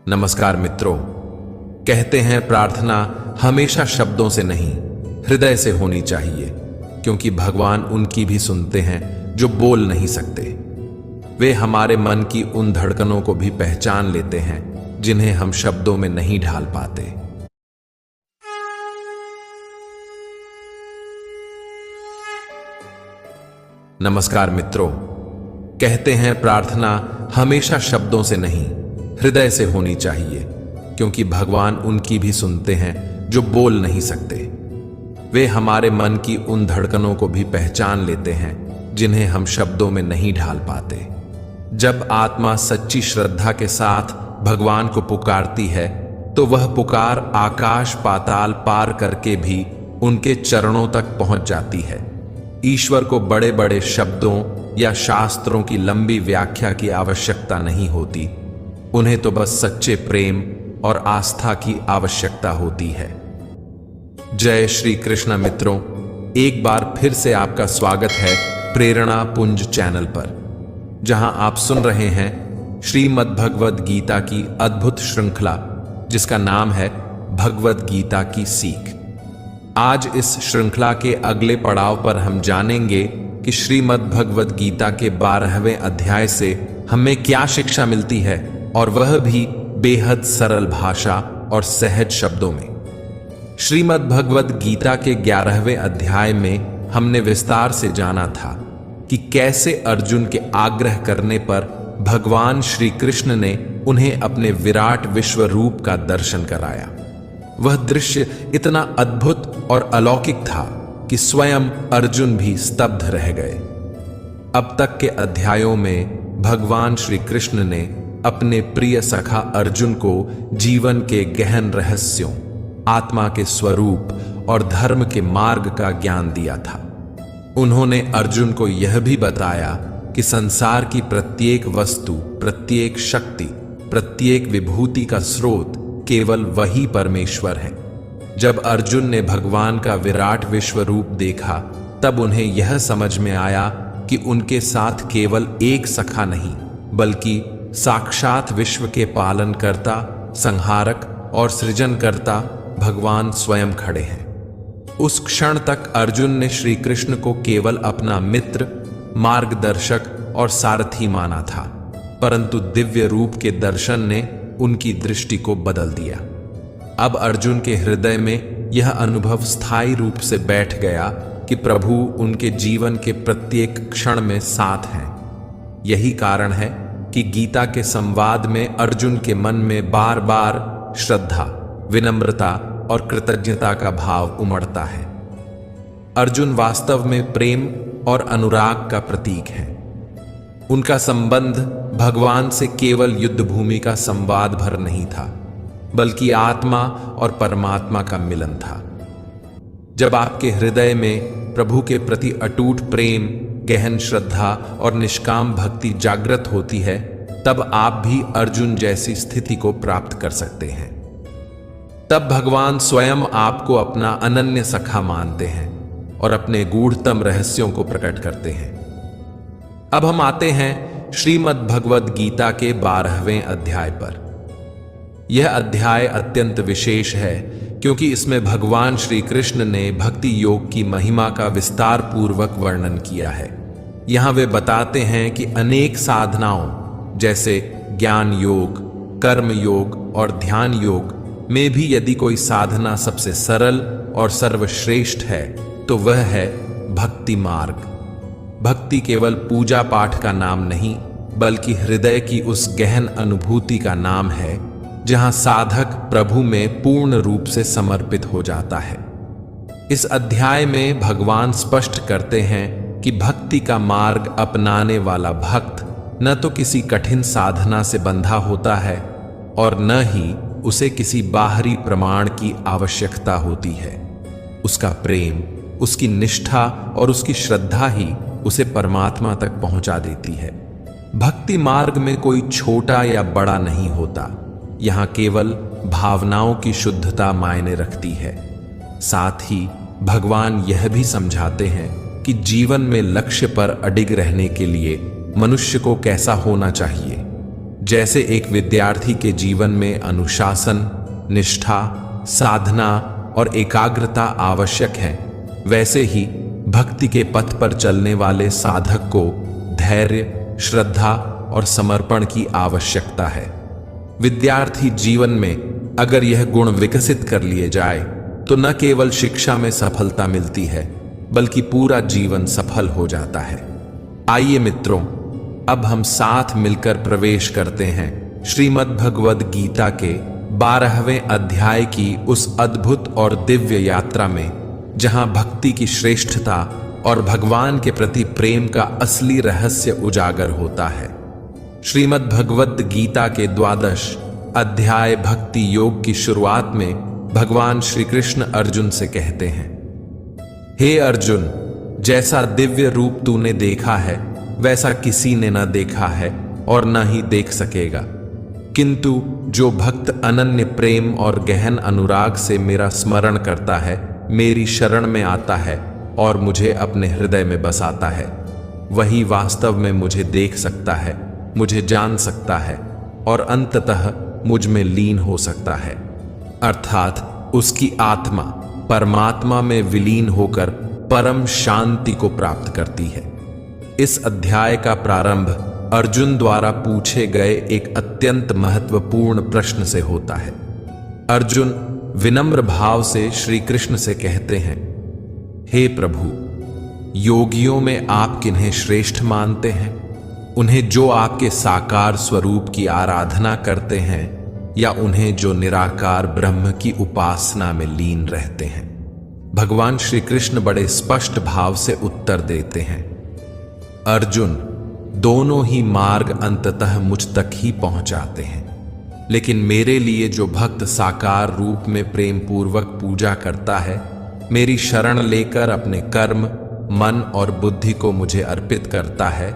नमस्कार मित्रों। कहते हैं प्रार्थना हमेशा शब्दों से नहीं, हृदय से होनी चाहिए, क्योंकि भगवान उनकी भी सुनते हैं जो बोल नहीं सकते। वे हमारे मन की उन धड़कनों को भी पहचान लेते हैं जिन्हें हम शब्दों में नहीं ढाल पाते। नमस्कार मित्रों। कहते हैं प्रार्थना हमेशा शब्दों से नहीं, हृदय से होनी चाहिए, क्योंकि भगवान उनकी भी सुनते हैं जो बोल नहीं सकते। वे हमारे मन की उन धड़कनों को भी पहचान लेते हैं जिन्हें हम शब्दों में नहीं ढाल पाते। जब आत्मा सच्ची श्रद्धा के साथ भगवान को पुकारती है तो वह पुकार आकाश पाताल पार करके भी उनके चरणों तक पहुंच जाती है। ईश्वर को बड़े बड़े शब्दों या शास्त्रों की लंबी व्याख्या की आवश्यकता नहीं होती, उन्हें तो बस सच्चे प्रेम और आस्था की आवश्यकता होती है। जय श्री कृष्ण मित्रों, एक बार फिर से आपका स्वागत है प्रेरणा पुंज चैनल पर, जहां आप सुन रहे हैं श्रीमद् भगवद गीता की अद्भुत श्रृंखला जिसका नाम है भगवद गीता की सीख। आज इस श्रृंखला के अगले पड़ाव पर हम जानेंगे कि श्रीमद् भगवद गीता के 12वें अध्याय से हमें क्या शिक्षा मिलती है, और वह भी बेहद सरल भाषा और सहज शब्दों में। श्रीमद् भगवद गीता के 11वें अध्याय में हमने विस्तार से जाना था कि कैसे अर्जुन के आग्रह करने पर भगवान श्री कृष्ण ने उन्हें अपने विराट विश्व रूप का दर्शन कराया। वह दृश्य इतना अद्भुत और अलौकिक था कि स्वयं अर्जुन भी स्तब्ध रह गए। अब तक के अध्यायों में भगवान श्री कृष्ण ने अपने प्रिय सखा अर्जुन को जीवन के गहन रहस्यों, आत्मा के स्वरूप और धर्म के मार्ग का ज्ञान दिया था। उन्होंने अर्जुन को यह भी बताया कि संसार की प्रत्येक वस्तु, प्रत्येक शक्ति, प्रत्येक विभूति का स्रोत केवल वही परमेश्वर है। जब अर्जुन ने भगवान का विराट विश्व रूप देखा तब उन्हें यह समझ में आया कि उनके साथ केवल एक सखा नहीं बल्कि साक्षात विश्व के पालनकर्ता, संहारक और सृजनकर्ता भगवान स्वयं खड़े हैं। उस क्षण तक अर्जुन ने श्री कृष्ण को केवल अपना मित्र, मार्गदर्शक और सारथी माना था, परंतु दिव्य रूप के दर्शन ने उनकी दृष्टि को बदल दिया। अब अर्जुन के हृदय में यह अनुभव स्थायी रूप से बैठ गया कि प्रभु उनके जीवन के प्रत्येक क्षण में साथ हैं। यही कारण है कि गीता के संवाद में अर्जुन के मन में बार बार श्रद्धा, विनम्रता और कृतज्ञता का भाव उमड़ता है। अर्जुन वास्तव में प्रेम और अनुराग का प्रतीक है। उनका संबंध भगवान से केवल युद्ध भूमि का संवाद भर नहीं था, बल्कि आत्मा और परमात्मा का मिलन था। जब आपके हृदय में प्रभु के प्रति अटूट प्रेम, गहन श्रद्धा और निष्काम भक्ति जागृत होती है, तब आप भी अर्जुन जैसी स्थिति को प्राप्त कर सकते हैं। तब भगवान स्वयं आपको अपना अनन्य सखा मानते हैं और अपने गूढ़तम रहस्यों को प्रकट करते हैं। अब हम आते हैं श्रीमद् भगवद गीता के 12वें अध्याय पर। यह अध्याय अत्यंत विशेष है क्योंकि इसमें भगवान श्री कृष्ण ने भक्ति योग की महिमा का विस्तार पूर्वक वर्णन किया है। यहां वे बताते हैं कि अनेक साधनाओं जैसे ज्ञान योग, कर्म योग और ध्यान योग में भी यदि कोई साधना सबसे सरल और सर्वश्रेष्ठ है तो वह है भक्ति मार्ग। भक्ति केवल पूजा पाठ का नाम नहीं बल्कि हृदय की उस गहन अनुभूति का नाम है जहां साधक प्रभु में पूर्ण रूप से समर्पित हो जाता है। इस अध्याय में भगवान स्पष्ट करते हैं कि भक्ति का मार्ग अपनाने वाला भक्त न तो किसी कठिन साधना से बंधा होता है और न ही उसे किसी बाहरी प्रमाण की आवश्यकता होती है। उसका प्रेम, उसकी निष्ठा और उसकी श्रद्धा ही उसे परमात्मा तक पहुंचा देती है। भक्ति मार्ग में कोई छोटा या बड़ा नहीं होता, यहां केवल भावनाओं की शुद्धता मायने रखती है। साथ ही भगवान यह भी समझाते हैं कि जीवन में लक्ष्य पर अडिग रहने के लिए मनुष्य को कैसा होना चाहिए। जैसे एक विद्यार्थी के जीवन में अनुशासन, निष्ठा, साधना और एकाग्रता आवश्यक है, वैसे ही भक्ति के पथ पर चलने वाले साधक को धैर्य, श्रद्धा और समर्पण की आवश्यकता है। विद्यार्थी जीवन में अगर यह गुण विकसित कर लिए जाए तो न केवल शिक्षा में सफलता मिलती है, बल्कि पूरा जीवन सफल हो जाता है। आइए मित्रों, अब हम साथ मिलकर प्रवेश करते हैं श्रीमद् भगवद गीता के 12वें अध्याय की उस अद्भुत और दिव्य यात्रा में, जहां भक्ति की श्रेष्ठता और भगवान के प्रति प्रेम का असली रहस्य उजागर होता है। श्रीमद् भगवद गीता के 12 अध्याय भक्ति योग की शुरुआत में भगवान श्री कृष्ण अर्जुन से कहते हैं, हे अर्जुन, जैसा दिव्य रूप तूने देखा है वैसा किसी ने न देखा है और न ही देख सकेगा, किंतु जो भक्त अनन्य प्रेम और गहन अनुराग से मेरा स्मरण करता है, मेरी शरण में आता है और मुझे अपने हृदय में बसाता है, वही वास्तव में मुझे देख सकता है, मुझे जान सकता है और अंततः मुझ में लीन हो सकता है। अर्थात उसकी आत्मा परमात्मा में विलीन होकर परम शांति को प्राप्त करती है। इस अध्याय का प्रारंभ अर्जुन द्वारा पूछे गए एक अत्यंत महत्वपूर्ण प्रश्न से होता है। अर्जुन विनम्र भाव से श्री कृष्ण से कहते हैं, हे प्रभु, योगियों में आप किन्हें श्रेष्ठ मानते हैं? उन्हें जो आपके साकार स्वरूप की आराधना करते हैं या उन्हें जो निराकार ब्रह्म की उपासना में लीन रहते हैं? भगवान श्री कृष्ण बड़े स्पष्ट भाव से उत्तर देते हैं, अर्जुन, दोनों ही मार्ग अंततः मुझ तक ही पहुंचाते हैं, लेकिन मेरे लिए जो भक्त साकार रूप में प्रेम पूर्वक पूजा करता है, मेरी शरण लेकर अपने कर्म, मन और बुद्धि को मुझे अर्पित करता है,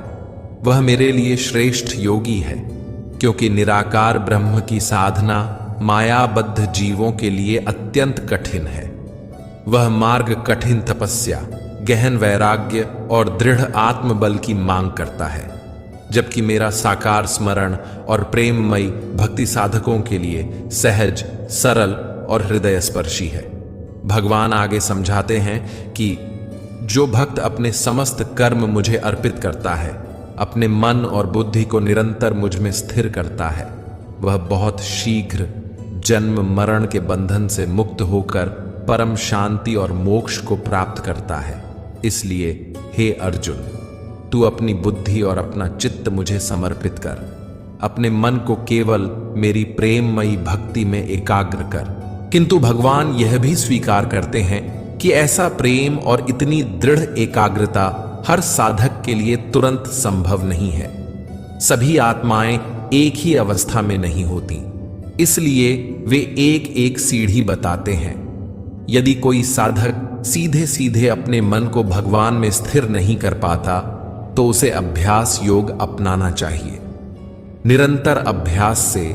वह मेरे लिए श्रेष्ठ योगी है, क्योंकि निराकार ब्रह्म की साधना मायाबद्ध जीवों के लिए अत्यंत कठिन है। वह मार्ग कठिन तपस्या, गहन वैराग्य और दृढ़ आत्मबल की मांग करता है, जबकि मेरा साकार स्मरण और प्रेममयी भक्ति साधकों के लिए सहज, सरल और हृदय स्पर्शी है। भगवान आगे समझाते हैं कि जो भक्त अपने समस्त कर्म मुझे अर्पित करता है, अपने मन और बुद्धि को निरंतर मुझ में स्थिर करता है, वह बहुत शीघ्र जन्म मरण के बंधन से मुक्त होकर परम शांति और मोक्ष को प्राप्त करता है। इसलिए हे अर्जुन, तू अपनी बुद्धि और अपना चित्त मुझे समर्पित कर, अपने मन को केवल मेरी प्रेममयी भक्ति में एकाग्र कर। किंतु भगवान यह भी स्वीकार करते हैं कि ऐसा प्रेम और इतनी दृढ़ एकाग्रता हर साधक के लिए तुरंत संभव नहीं है। सभी आत्माएं एक ही अवस्था में नहीं होती, इसलिए वे एक एक सीढ़ी बताते हैं। यदि कोई साधक सीधे सीधे अपने मन को भगवान में स्थिर नहीं कर पाता, तो उसे अभ्यास योग अपनाना चाहिए। निरंतर अभ्यास से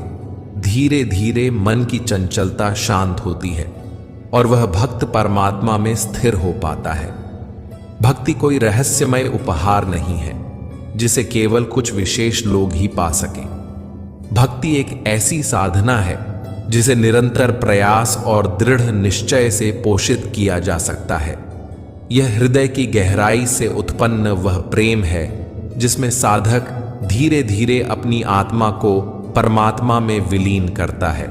धीरे धीरे मन की चंचलता शांत होती है और वह भक्त परमात्मा में स्थिर हो पाता है। भक्ति कोई रहस्यमय उपहार नहीं है जिसे केवल कुछ विशेष लोग ही पा सकें। भक्ति एक ऐसी साधना है जिसे निरंतर प्रयास और दृढ़ निश्चय से पोषित किया जा सकता है। यह हृदय की गहराई से उत्पन्न वह प्रेम है जिसमें साधक धीरे धीरे अपनी आत्मा को परमात्मा में विलीन करता है।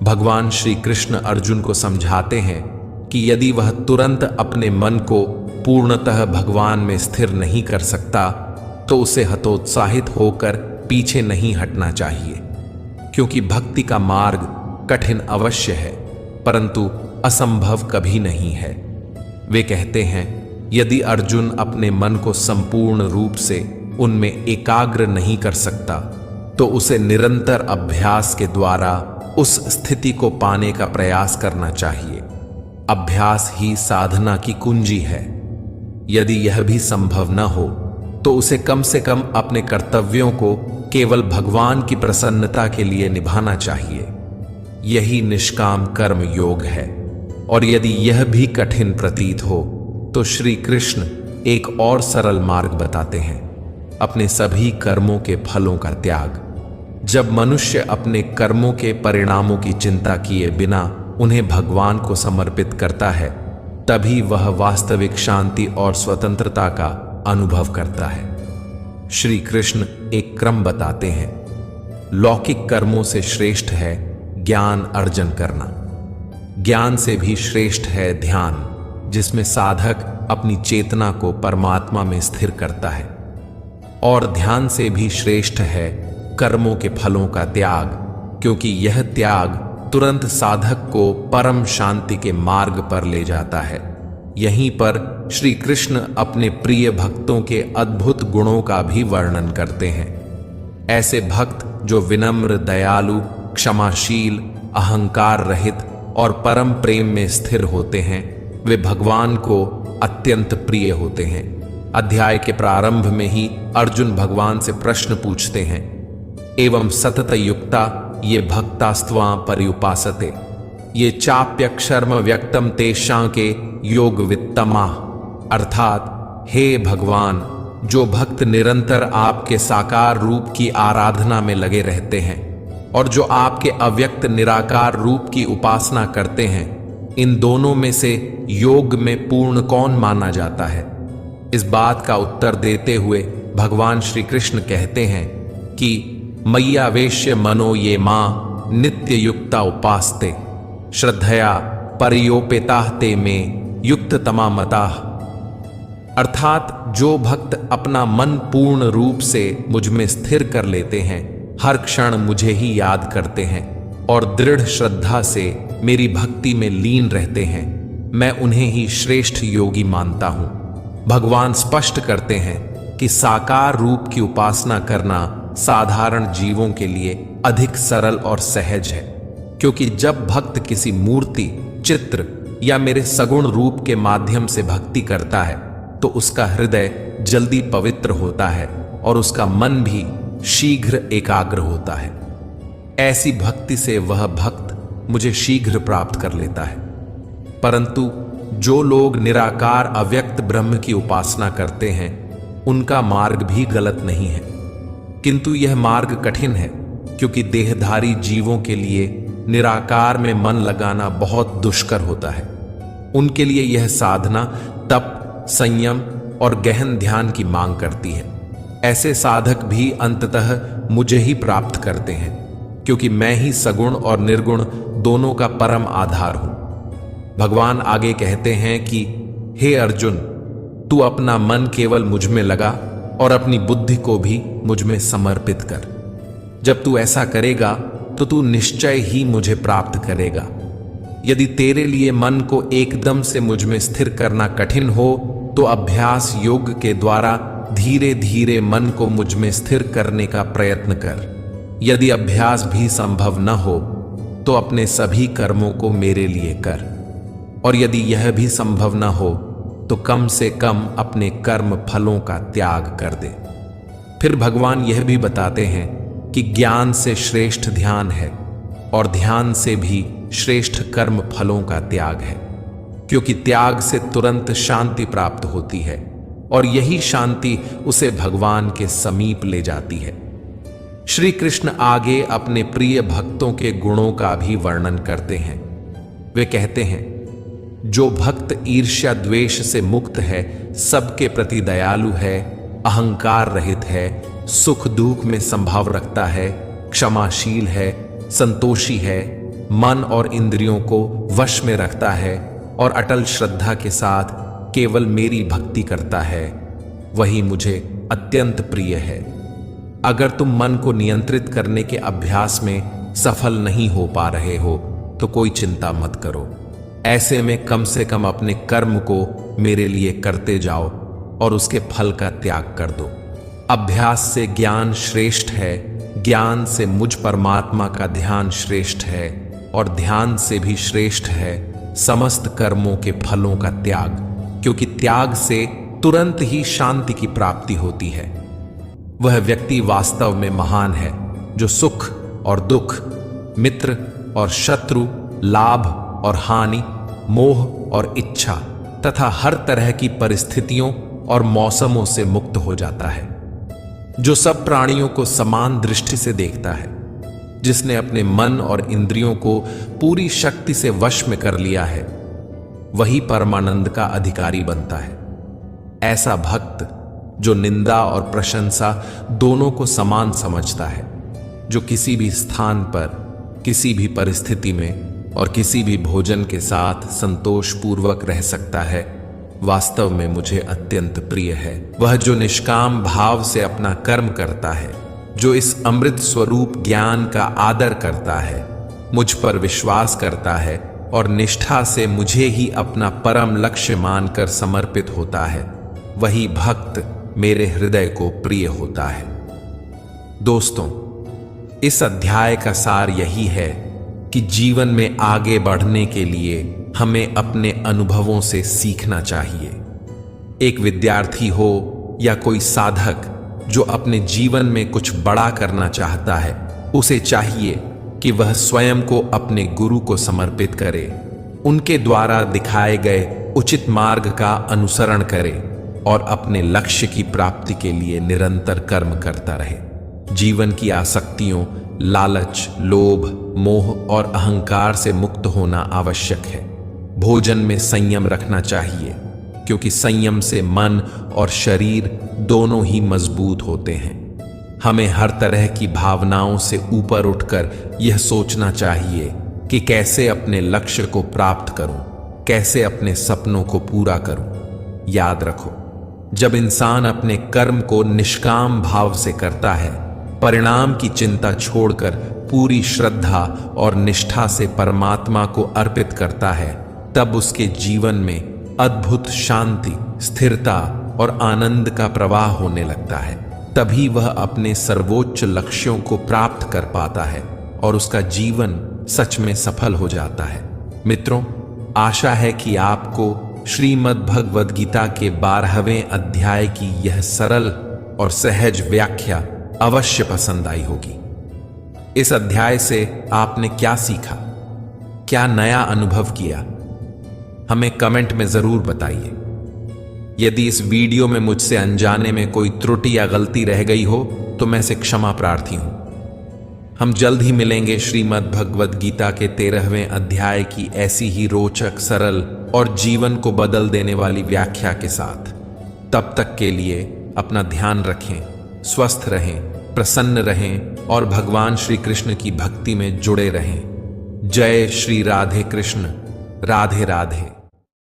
भगवान श्री कृष्ण अर्जुन को समझाते हैं कि यदि वह तुरंत अपने मन को पूर्णतः भगवान में स्थिर नहीं कर सकता, तो उसे हतोत्साहित होकर पीछे नहीं हटना चाहिए, क्योंकि भक्ति का मार्ग कठिन अवश्य है, परंतु असंभव कभी नहीं है। वे कहते हैं, यदि अर्जुन अपने मन को संपूर्ण रूप से उनमें एकाग्र नहीं कर सकता, तो उसे निरंतर अभ्यास के द्वारा उस स्थिति को पाने का प्रयास करना चाहिए। अभ्यास ही साधना की कुंजी है। यदि यह भी संभव न हो, तो उसे कम से कम अपने कर्तव्यों को केवल भगवान की प्रसन्नता के लिए निभाना चाहिए। यही निष्काम कर्म योग है। और यदि यह भी कठिन प्रतीत हो, तो श्री कृष्ण एक और सरल मार्ग बताते हैं, अपने सभी कर्मों के फलों का त्याग। जब मनुष्य अपने कर्मों के परिणामों की चिंता किए बिना उन्हें भगवान को समर्पित करता है, तभी वह वास्तविक शांति और स्वतंत्रता का अनुभव करता है। श्री कृष्ण एक क्रम बताते हैं। लौकिक कर्मों से श्रेष्ठ है ज्ञान अर्जन करना। ज्ञान से भी श्रेष्ठ है ध्यान, जिसमें साधक अपनी चेतना को परमात्मा में स्थिर करता है। और ध्यान से भी श्रेष्ठ है कर्मों के फलों का त्याग, क्योंकि यह त्याग तुरंत साधक को परम शांति के मार्ग पर ले जाता है। यहीं पर श्री कृष्ण अपने प्रिय भक्तों के अद्भुत गुणों का भी वर्णन करते हैं। ऐसे भक्त जो विनम्र, दयालु, क्षमाशील, अहंकार रहित और परम प्रेम में स्थिर होते हैं, वे भगवान को अत्यंत प्रिय होते हैं। अध्याय के प्रारंभ में ही अर्जुन भगवान से प्रश्न पूछते हैं, एवं सतत युक्ता ये भक्तास्त्वां पर्युपासते ये चाप्यक्षर्म व्यक्तम तेषां के योग वित्तमा। अर्थात हे भगवान, जो भक्त निरंतर आपके साकार रूप की आराधना में लगे रहते हैं और जो आपके अव्यक्त निराकार रूप की उपासना करते हैं, इन दोनों में से योग में पूर्ण कौन माना जाता है? इस बात का उत्तर देते हुए भगवान श्री कृष्ण कहते हैं कि मय्यावेश्य मनो ये मां नित्य युक्ता उपास्ते श्रद्धया परियोपेता ते में युक्त तमा मता। अर्थात जो भक्त अपना मन पूर्ण रूप से मुझ में स्थिर कर लेते हैं, हर क्षण मुझे ही याद करते हैं और दृढ़ श्रद्धा से मेरी भक्ति में लीन रहते हैं, मैं उन्हें ही श्रेष्ठ योगी मानता हूं। भगवान स्पष्ट करते हैं कि साकार रूप की उपासना करना साधारण जीवों के लिए अधिक सरल और सहज है, क्योंकि जब भक्त किसी मूर्ति, चित्र या मेरे सगुण रूप के माध्यम से भक्ति करता है, तो उसका हृदय जल्दी पवित्र होता है और उसका मन भी शीघ्र एकाग्र होता है। ऐसी भक्ति से वह भक्त मुझे शीघ्र प्राप्त कर लेता है। परंतु जो लोग निराकार अव्यक्त ब्रह्म की उपासना करते हैं, उनका मार्ग भी गलत नहीं है, किंतु यह मार्ग कठिन है, क्योंकि देहधारी जीवों के लिए निराकार में मन लगाना बहुत दुष्कर होता है। उनके लिए यह साधना तप, संयम और गहन ध्यान की मांग करती है। ऐसे साधक भी अंततः मुझे ही प्राप्त करते हैं, क्योंकि मैं ही सगुण और निर्गुण दोनों का परम आधार हूं। भगवान आगे कहते हैं कि हे अर्जुन, तू अपना मन केवल मुझ में लगा और अपनी बुद्धि को भी मुझ में समर्पित कर। जब तू ऐसा करेगा तो तू निश्चय ही मुझे प्राप्त करेगा। यदि तेरे लिए मन को एकदम से मुझ में स्थिर करना कठिन हो, तो अभ्यास योग के द्वारा धीरे धीरे मन को मुझ में स्थिर करने का प्रयत्न कर। यदि अभ्यास भी संभव न हो, तो अपने सभी कर्मों को मेरे लिए कर, और यदि यह भी संभव न हो, तो कम से कम अपने कर्म फलों का त्याग कर दे। फिर भगवान यह भी बताते हैं कि ज्ञान से श्रेष्ठ ध्यान है और ध्यान से भी श्रेष्ठ कर्म फलों का त्याग है, क्योंकि त्याग से तुरंत शांति प्राप्त होती है और यही शांति उसे भगवान के समीप ले जाती है। श्री कृष्ण आगे अपने प्रिय भक्तों के गुणों का भी वर्णन करते हैं। वे कहते हैं, जो भक्त ईर्ष्या द्वेष से मुक्त है, सबके प्रति दयालु है, अहंकार रहित है, सुख दुख में संभाव रखता है, क्षमाशील है, संतोषी है, मन और इंद्रियों को वश में रखता है और अटल श्रद्धा के साथ केवल मेरी भक्ति करता है, वही मुझे अत्यंत प्रिय है। अगर तुम मन को नियंत्रित करने के अभ्यास में सफल नहीं हो पा रहे हो, तो कोई चिंता मत करो। ऐसे में कम से कम अपने कर्म को मेरे लिए करते जाओ और उसके फल का त्याग कर दो। अभ्यास से ज्ञान श्रेष्ठ है, ज्ञान से मुझ परमात्मा का ध्यान श्रेष्ठ है, और ध्यान से भी श्रेष्ठ है समस्त कर्मों के फलों का त्याग, क्योंकि त्याग से तुरंत ही शांति की प्राप्ति होती है। वह व्यक्ति वास्तव में महान है जो सुख और दुख, मित्र और शत्रु, लाभ और हानि, मोह और इच्छा तथा हर तरह की परिस्थितियों और मौसमों से मुक्त हो जाता है, जो सब प्राणियों को समान दृष्टि से देखता है जिसने अपने मन और इंद्रियों को पूरी शक्ति से वश में कर लिया है, वही परमानंद का अधिकारी बनता है। ऐसा भक्त जो निंदा और प्रशंसा दोनों को समान समझता है, जो किसी भी स्थान पर, किसी भी परिस्थिति में और किसी भी भोजन के साथ संतोष पूर्वक रह सकता है, वास्तव में मुझे अत्यंत प्रिय है। वह जो निष्काम भाव से अपना कर्म करता है, जो इस अमृत स्वरूप ज्ञान का आदर करता है, मुझ पर विश्वास करता है और निष्ठा से मुझे ही अपना परम लक्ष्य मानकर समर्पित होता है, वही भक्त मेरे हृदय को प्रिय होता है। दोस्तों, इस अध्याय का सार यही है कि जीवन में आगे बढ़ने के लिए हमें अपने अनुभवों से सीखना चाहिए। एक विद्यार्थी हो या कोई साधक जो अपने जीवन में कुछ बड़ा करना चाहता है, उसे चाहिए कि वह स्वयं को अपने गुरु को समर्पित करे, उनके द्वारा दिखाए गए उचित मार्ग का अनुसरण करे और अपने लक्ष्य की प्राप्ति के लिए निरंतर कर्म करता रहे। जीवन की आसक्तियों, लालच, लोभ, मोह और अहंकार से मुक्त होना आवश्यक है। भोजन में संयम रखना चाहिए, क्योंकि संयम से मन और शरीर दोनों ही मजबूत होते हैं। हमें हर तरह की भावनाओं से ऊपर उठकर यह सोचना चाहिए कि कैसे अपने लक्ष्य को प्राप्त करूं, कैसे अपने सपनों को पूरा करूं। याद रखो, जब इंसान अपने कर्म को निष्काम भाव से करता है, परिणाम की चिंता छोड़कर पूरी श्रद्धा और निष्ठा से परमात्मा को अर्पित करता है, तब उसके जीवन में अद्भुत शांति, स्थिरता और आनंद का प्रवाह होने लगता है। तभी वह अपने सर्वोच्च लक्ष्यों को प्राप्त कर पाता है और उसका जीवन सच में सफल हो जाता है। मित्रों, आशा है कि आपको श्रीमद् भगवद गीता के 12वें अध्याय की यह सरल और सहज व्याख्या अवश्य पसंद आई होगी। इस अध्याय से आपने क्या सीखा, क्या नया अनुभव किया, हमें कमेंट में जरूर बताइए। यदि इस वीडियो में मुझसे अनजाने में कोई त्रुटि या गलती रह गई हो तो मैं से क्षमा प्रार्थी हूं। हम जल्द ही मिलेंगे श्रीमद् भगवद गीता के 13वें अध्याय की ऐसी ही रोचक, सरल और जीवन को बदल देने वाली व्याख्या के साथ। तब तक के लिए अपना ध्यान रखें, स्वस्थ रहें, प्रसन्न रहें और भगवान श्री कृष्ण की भक्ति में जुड़े रहें। जय श्री राधे कृष्ण। राधे राधे।